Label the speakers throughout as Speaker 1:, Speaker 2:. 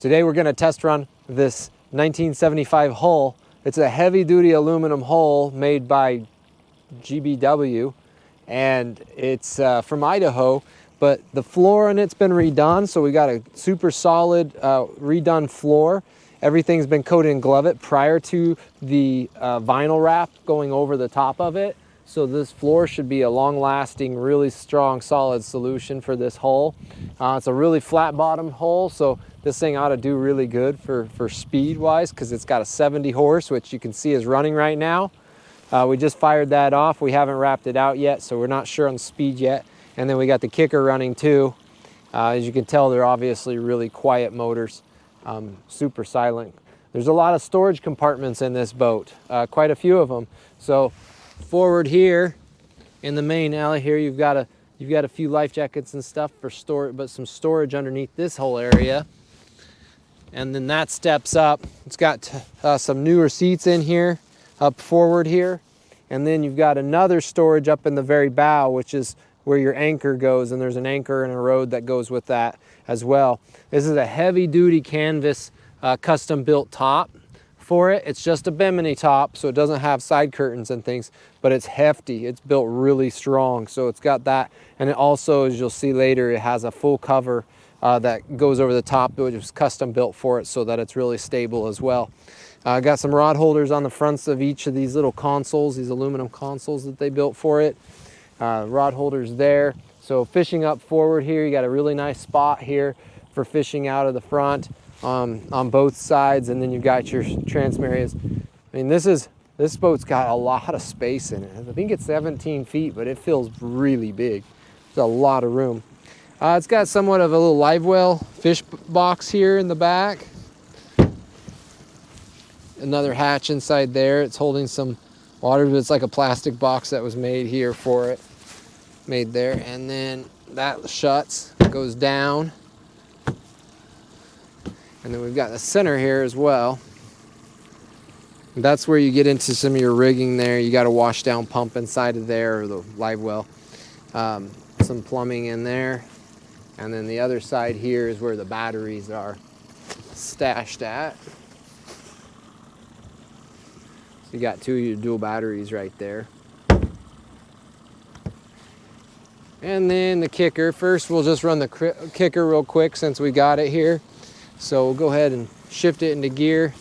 Speaker 1: Today we're going to test run this 1975 hull. It's a heavy duty aluminum hull made by GBW, and it's from Idaho, but the floor on it's been redone, so we got a super solid redone floor. Everything's been coated in Glovit prior to the vinyl wrap going over the top of it. So this floor should be a long-lasting, really strong, solid solution for this hull. It's a really flat bottom hull, so this thing ought to do really good for speed-wise, because it's got a 70 horse, which you can see is running right now. We just fired that off. We haven't wrapped it out yet, so we're not sure on speed yet. And then we got the kicker running too. As you can tell, they're obviously really quiet motors, super silent. There's a lot of storage compartments in this boat, quite a few of them. So forward here in the main alley here, you've got a few life jackets and stuff for storage, but some storage underneath this whole area. And then that steps up. It's got some newer seats in here, up forward here. And then you've got another storage up in the very bow, which is where your anchor goes, and there's an anchor and a rod that goes with that as well. This is a heavy duty canvas custom built top for it. It's just a Bimini top, so it doesn't have side curtains and things, but it's hefty. It's built really strong, so it's got that. And it also, as you'll see later, it has a full cover that goes over the top, which was custom built for it, so that it's really stable as well. Got some rod holders on the fronts of each of these little consoles, these aluminum consoles that they built for it. Rod holders there. So fishing up forward here, you got a really nice spot here for fishing out of the front on both sides, and then you've got your transom areas. I mean, this boat's got a lot of space in it. I think it's 17 feet, but it feels really big. There's a lot of room. It's got somewhat of a little live well fish box here in the back. Another hatch inside there. It's holding some water, but it's like a plastic box that was made here for it. Made there. And then that shuts, goes down. And then we've got the center here as well. And that's where you get into some of your rigging there. You got a wash down pump inside of there, or the live well. Some plumbing in there. And then the other side here is where the batteries are stashed at. So you got two of your dual batteries right there. And then the kicker. First we'll just run the kicker real quick since we got it here. So we'll go ahead and shift it into gear.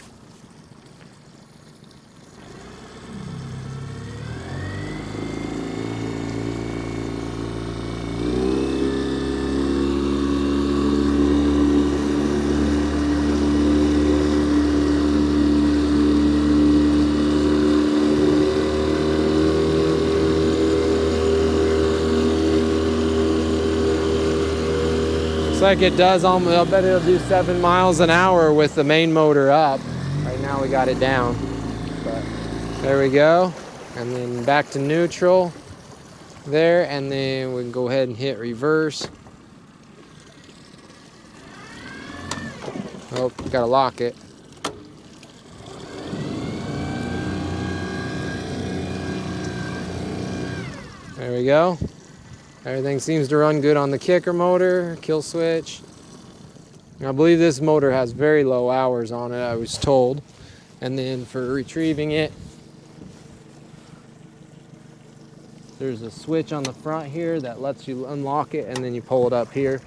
Speaker 1: Like it does almost, I bet it'll do 7 miles an hour with the main motor up. Right now we got it down, but there we go. And then back to neutral there, and then we can go ahead and hit reverse. Oh, gotta lock it. There we go. Everything seems to run good on the kicker motor, kill switch. I believe this motor has very low hours on it, I was told. And then for retrieving it, there's a switch on the front here that lets you unlock it, and then you pull it up here.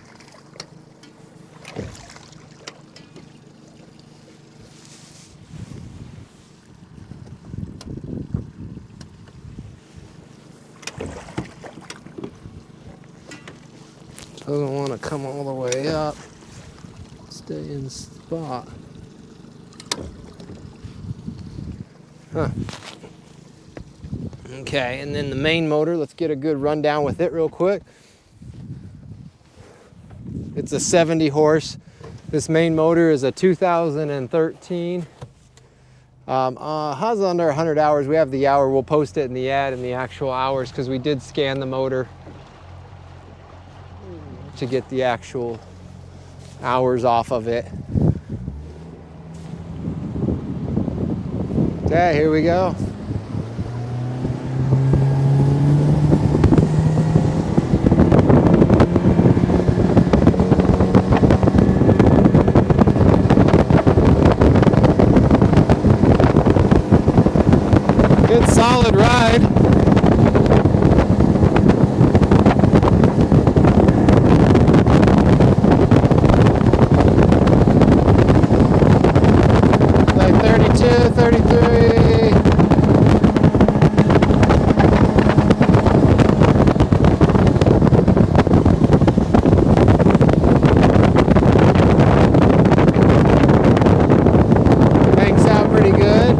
Speaker 1: Doesn't want to come all the way up. Stay in spot. Huh. Okay, and then the main motor, let's get a good rundown with it real quick. It's a 70 horse. This main motor is a 2013. Has under 100 hours. We have the hour. We'll post it in the ad and the actual hours, because we did scan the motor to get the actual hours off of it. Okay, here we go. solid ride. Like 32, 33. Banks out pretty good.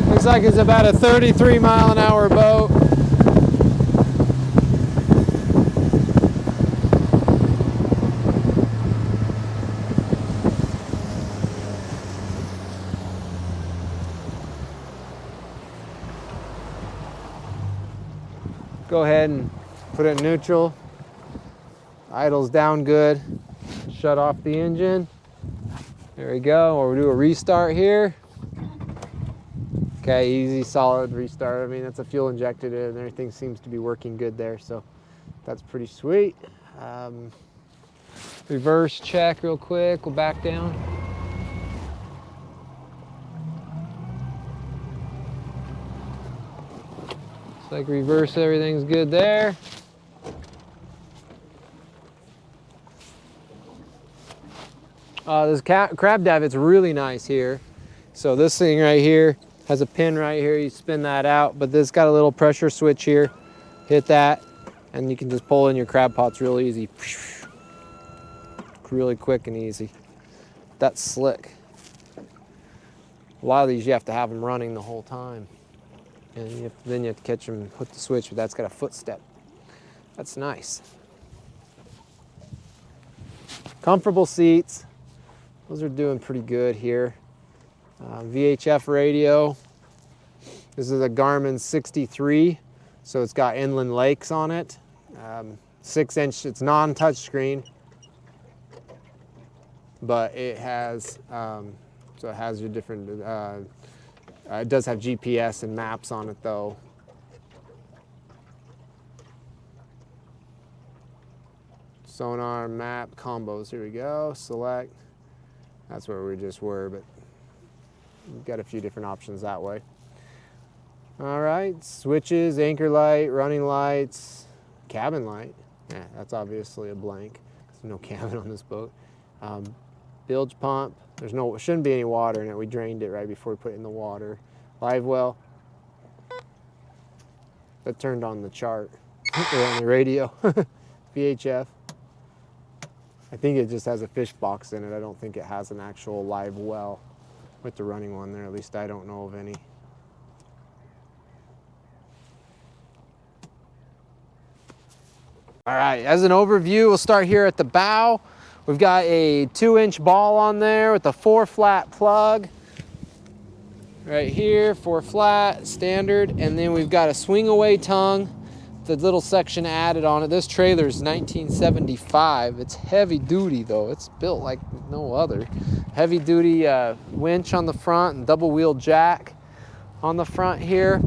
Speaker 1: Looks like it's about a 33-mile-an-hour boat. Go ahead and put it in neutral. Idle's down good. Shut off the engine. There we go. Or we'll do a restart here. Okay, easy, solid restart. I mean, that's a fuel injected in and everything seems to be working good there, so that's pretty sweet. Reverse check real quick. We'll back down. Looks like reverse, everything's good there. This crab davit's really nice here. So this thing right here has a pin right here. You spin that out, but this got a little pressure switch here. Hit that, and you can just pull in your crab pots real easy. Really quick and easy. That's slick. A lot of these you have to have them running the whole time, and then you have to catch them, hit the switch, but that's got a footstep. That's nice. Comfortable seats. Those are doing pretty good here. Vhf radio. This is a Garmin 63, so it's got inland lakes on it. 6-inch, it's non-touch screen, but it has, so it has your different, it does have GPS and maps on it though. Sonar, map, combos, here we go, select. That's where we just were, but we've got a few different options that way. All right, switches, anchor light, running lights, cabin light. Yeah, that's obviously a blank. There's no cabin on this boat. Bilge pump. Shouldn't be any water in it. We drained it right before we put it in the water. Live well. That turned on the chart on the radio. VHF. I think it just has a fish box in it. I don't think it has an actual live well with the running one there. At least I don't know of any. All right, as an overview, we'll start here at the bow. We've got a 2-inch ball on there with a 4-flat plug. Right here, 4-flat, standard. And then we've got a swing away tongue. The little section added on it. This trailer is 1975. It's heavy duty though. It's built like no other. Heavy duty winch on the front and double wheel jack on the front here.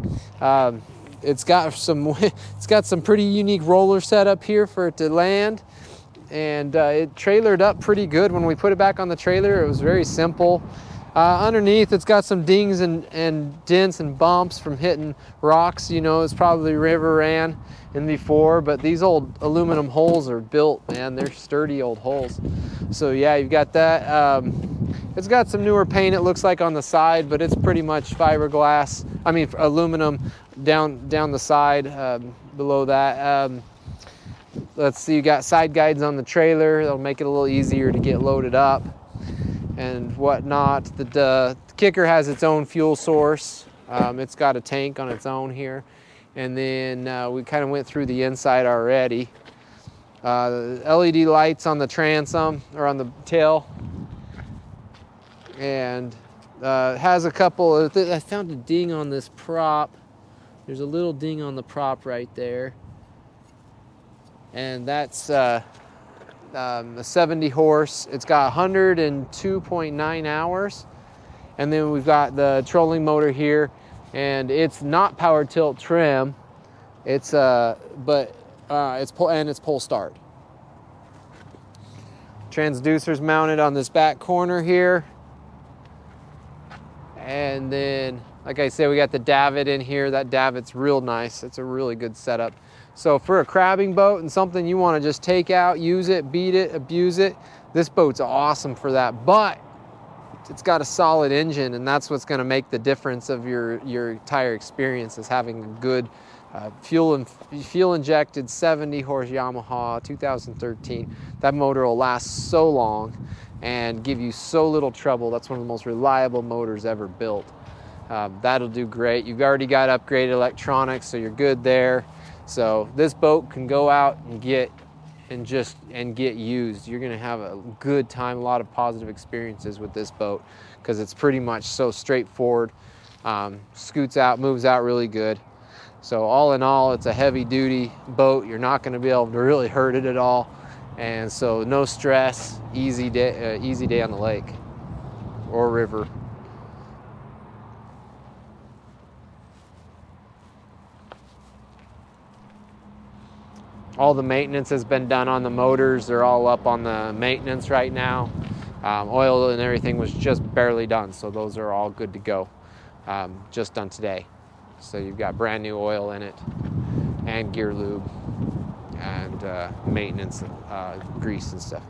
Speaker 1: It's got some pretty unique roller setup here for it to land, and it trailered up pretty good. When we put it back on the trailer, it was very simple. Underneath, it's got some dings and dents and bumps from hitting rocks. You know, it's probably river ran in before, but these old aluminum holes are built, man. They're sturdy old holes. So yeah, you've got that. It's got some newer paint, it looks like, on the side, but it's pretty much fiberglass. I mean, aluminum down the side, below that. Let's see, you got side guides on the trailer. That'll make it a little easier to get loaded up and whatnot. The kicker has its own fuel source. It's got a tank on its own here. And then we kind of went through the inside already. LED lights on the transom or on the tail, and has a couple. I found a ding on this prop. There's a little ding on the prop right there, and that's a 70 horse. It's got 102.9 hours, and then we've got the trolling motor here, and it's not power tilt trim. It's it's pull start. Transducer's mounted on this back corner here, and then, like I said, we got the davit in here. That davit's real nice. It's a really good setup. So for a crabbing boat and something you want to just take out, use it, beat it, abuse it, this boat's awesome for that. But it's got a solid engine, and that's what's going to make the difference of your entire experience, is having a good fuel injected 70 horse Yamaha 2013. That motor will last so long and give you so little trouble. That's one of the most reliable motors ever built. That'll do great. You've already got upgraded electronics, so you're good there. So this boat can go out and get used. You're gonna have a good time, a lot of positive experiences with this boat, because it's pretty much so straightforward. Scoots out, moves out really good. So all in all, it's a heavy duty boat. You're not gonna be able to really hurt it at all. And so no stress, easy day on the lake or river. All the maintenance has been done on the motors. They're all up on the maintenance right now. Oil and everything was just barely done, so those are all good to go. Just done today. So you've got brand new oil in it, and gear lube, and maintenance, grease and stuff.